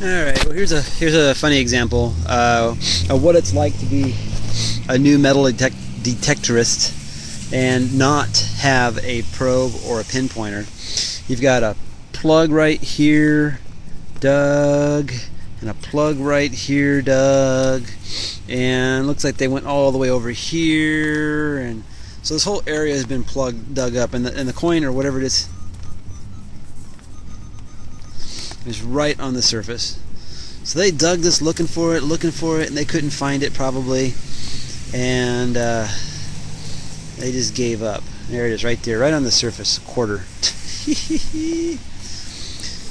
Alright, well here's a funny example of what it's like to be a new metal detectorist and not have a probe or a pinpointer. You've got a plug right here, Doug, and a plug right here, Doug, and looks like they went all the way over here, and so this whole area has been dug up, and the coin or whatever it is right on the surface. So they dug this looking for it, and they couldn't find it probably, and they just gave up. There it is right there, right on the surface, a quarter.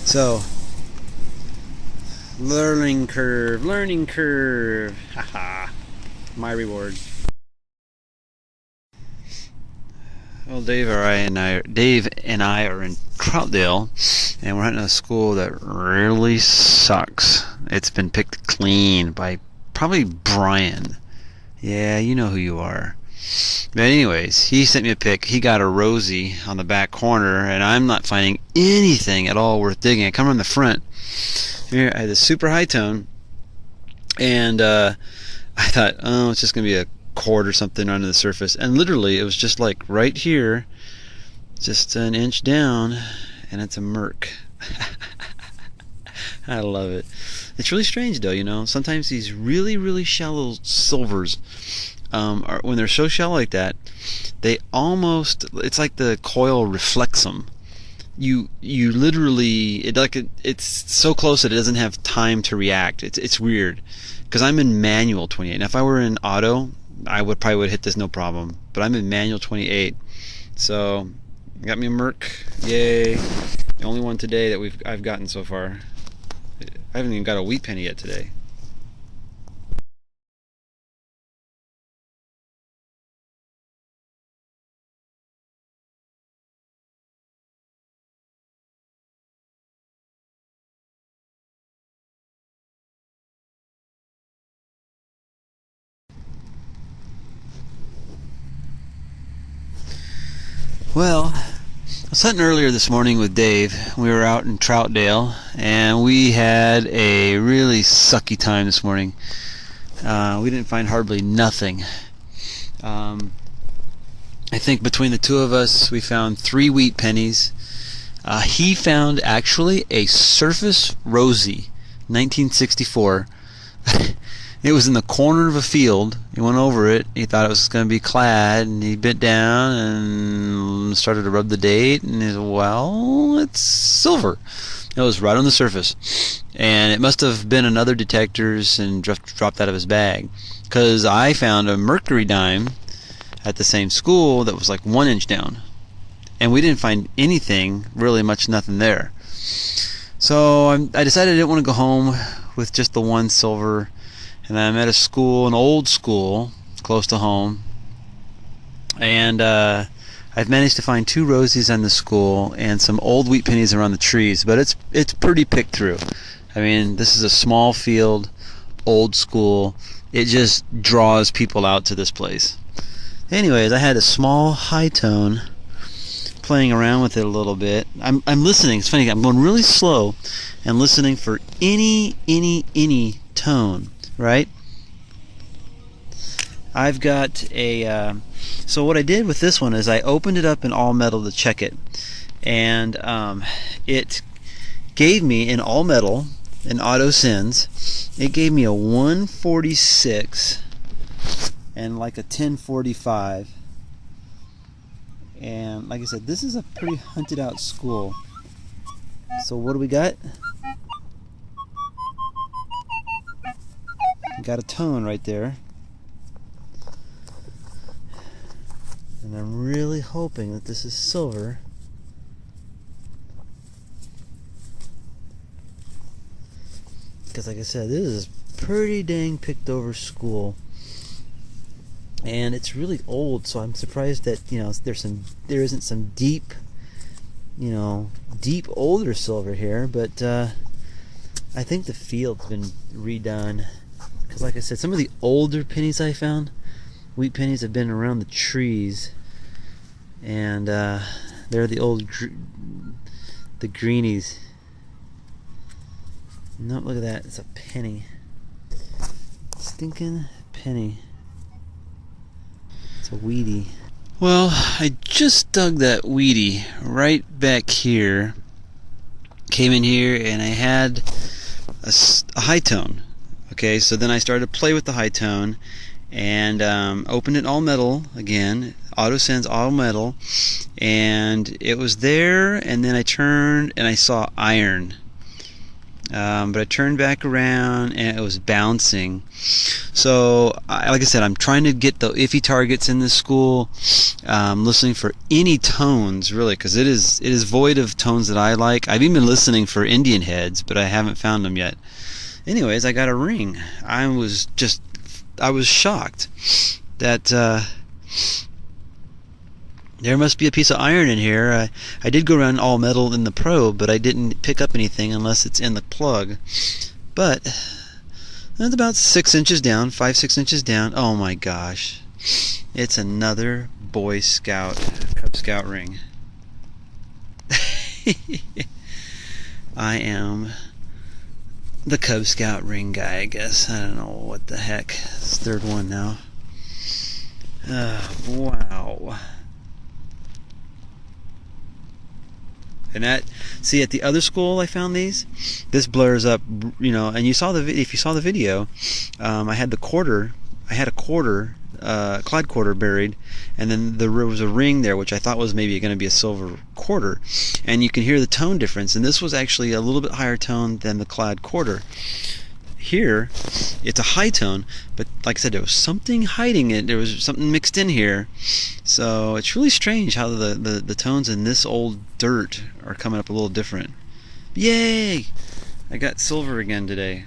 So, learning curve, haha, my reward. Well, Dave and I are in Troutdale, and we're hunting a school that really sucks. It's been picked clean by probably Brian. Yeah, you know who you are. But anyways, he sent me a pic. He got a Rosie on the back corner, and I'm not finding anything at all worth digging. I come around the front. Here, I had a super high tone, and I thought, oh, it's just going to be a cord or something under the surface, and literally it was just like right here, just an inch down, and it's a merc. I love it. It's really strange though, you know, sometimes these really shallow silvers when they're so shallow like that, they almost, it's like the coil reflects them. You literally, it's so close that it doesn't have time to react. It's weird, because I'm in manual 28. Now if I were in auto, I probably would hit this no problem, but I'm in manual 28, so got me a merc. Yay! The only one today that I've gotten so far. I haven't even got a wheat penny yet today. Well, I was hunting earlier this morning with Dave. We were out in Troutdale, and we had a really sucky time this morning. We didn't find hardly nothing. I think between the two of us, we found 3 wheat pennies. He found actually a surface Rosie, 1964. It was in the corner of a field. He went over it. He thought it was going to be clad, and he bent down and started to rub the date, and he said, well, it's silver. It was right on the surface, and it must have been another detector's and dropped out of his bag, because I found a mercury dime at the same school that was like 1 inch down, and we didn't find anything, really much, nothing there. So I decided I didn't want to go home with just the one silver. And I'm at a school, an old school, close to home, and I've managed to find 2 Rosies on the school and some old wheat pennies around the trees, but it's pretty picked through. I mean, this is a small field, old school. It just draws people out to this place. Anyways, I had a small high tone, playing around with it a little bit. I'm listening. It's funny. I'm going really slow and listening for any tone. Right? I've got a so what I did with this one is I opened it up in all metal to check it, and it gave me in all metal, in auto sends, it gave me a 146 and like a 1045, and like I said, this is a pretty hunted out school. So what do we got? Got a tone right there, and I'm really hoping that this is silver, because like I said, this is pretty dang picked over school, and it's really old, so I'm surprised that, you know, there isn't some deep older silver here, but I think the field's been redone. Because like I said, some of the older pennies I found, wheat pennies, have been around the trees, and they're the old the greenies. No, look at that. It's a penny. Stinking penny. It's a weedy. Well, I just dug that weedy right back here. Came in here and I had a high tone. Okay, so then I started to play with the high tone and opened it all metal again. Auto sends all metal, and it was there. And then I turned and I saw iron. But I turned back around and it was bouncing. So, like I said, I'm trying to get the iffy targets in this school. Listening for any tones, really, because it is void of tones that I like. I've even been listening for Indian heads, but I haven't found them yet. Anyways, I got a ring. I was shocked that there must be a piece of iron in here. I did go around all metal in the probe, but I didn't pick up anything unless it's in the plug. But that's about 6 inches down, 5-6 inches down. Oh my gosh. It's another Boy Scout, Cub Scout ring. I am the Cub Scout ring guy, I guess. I don't know what the heck. It's the third one now. Wow. And see, at the other school I found these. This blurs up, and you saw if you saw the video, I had a quarter, Clyde quarter buried, and then there was a ring there, which I thought was maybe going to be a silver quarter, and you can hear the tone difference. And this was actually a little bit higher tone than the Clyde quarter. Here, it's a high tone, but like I said, there was something hiding it. There was something mixed in here. So it's really strange how the tones in this old dirt are coming up a little different. Yay! I got silver again today.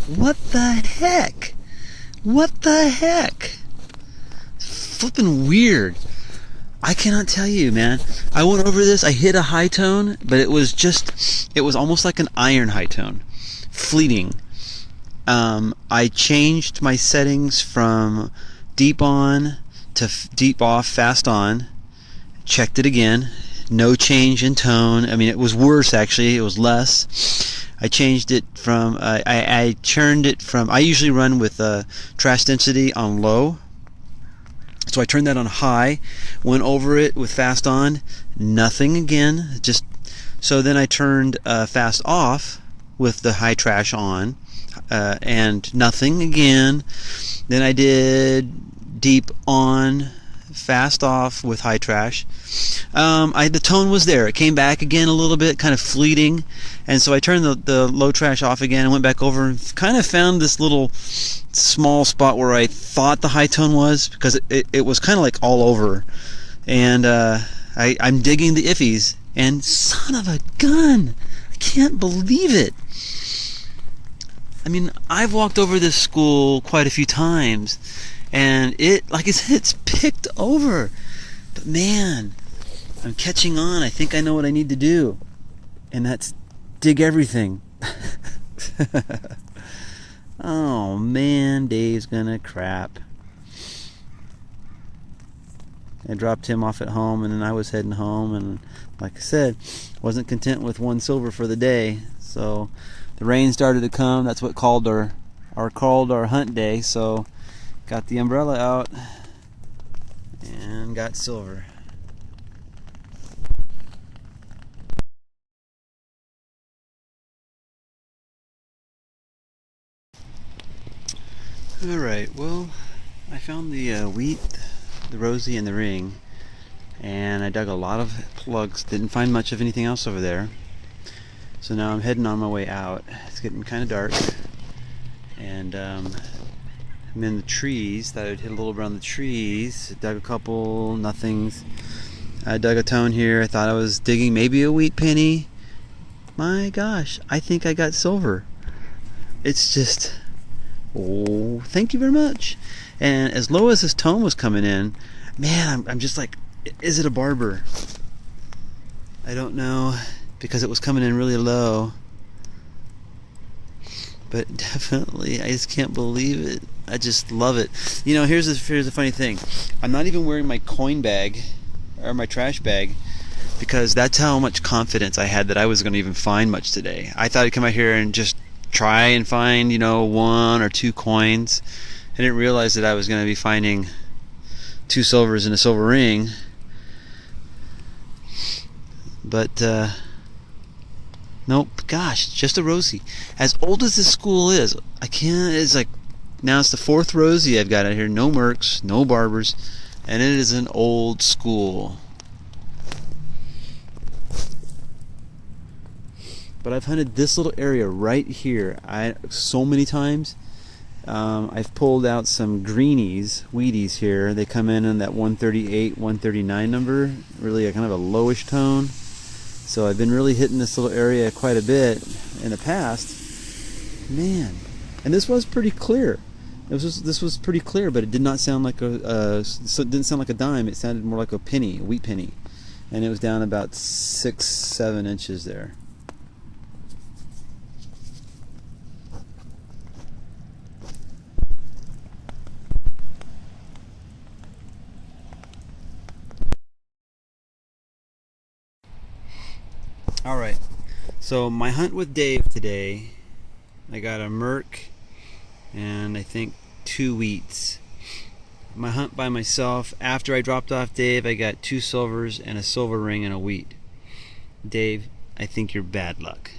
What the heck? What the heck? It's flipping weird. I cannot tell you, man. I went over this, I hit a high tone, but it was almost like an iron high tone. Fleeting. I changed my settings from deep on to deep off, fast on. Checked it again. No change in tone. I mean, it was worse actually. It was less. I changed it from, I turned it from, I usually run with trash density on low. So I turned that on high, went over it with fast on, nothing again. So then I turned fast off with the high trash on, and nothing again. Then I did deep on, fast off with high trash. The tone was there. It came back again a little bit, kind of fleeting, and so I turned the low trash off again and went back over and kind of found this little small spot where I thought the high tone was, because it was kind of like all over. And I'm digging the iffies, and son of a gun, I can't believe it. I mean, I've walked over this school quite a few times, and like I said, it's picked over. But man, I'm catching on. I think I know what I need to do, and that's dig everything. Oh man, Dave's gonna crap. I dropped him off at home, and then I was heading home, and like I said, wasn't content with one silver for the day. So the rain started to come. That's what called our hunt day. So got the umbrella out and got silver. Alright, well, I found the wheat, the rosy, and the ring, and I dug a lot of plugs. Didn't find much of anything else over there. So now I'm heading on my way out. It's getting kind of dark, and I'm in the trees. Thought I'd hit a little around the trees. Dug a couple nothings. I dug a tone here. I thought I was digging maybe a wheat penny. My gosh, I think I got silver. It's just, oh, thank you very much. And as low as this tone was coming in, man, I'm just like, is it a barber? I don't know, because it was coming in really low. But definitely, I just can't believe it. I just love it. You know, here's the funny thing. I'm not even wearing my coin bag or my trash bag because that's how much confidence I had that I was going to even find much today. I thought I'd come out here and just try and find, you know, 1 or 2 coins. I didn't realize that I was going to be finding 2 silvers and a silver ring. But nope, gosh, just a Rosie. As old as this school is, it's like, now it's the 4th Rosie I've got out here. No Mercs, no Barbers, and it is an old school. But I've hunted this little area right here so many times. I've pulled out some greenies, Wheaties here. They come in that 138, 139 number, really a kind of a lowish tone. So I've been really hitting this little area quite a bit in the past. Man, and this was pretty clear. This was pretty clear, but it did not sound like so it didn't sound like a dime. It sounded more like a penny, a wheat penny, and it was down about 6-7 inches there. Alright, so my hunt with Dave today, I got a Merc and I think 2 wheats. My hunt by myself, after I dropped off Dave, I got 2 silvers and a silver ring and a wheat. Dave, I think you're bad luck.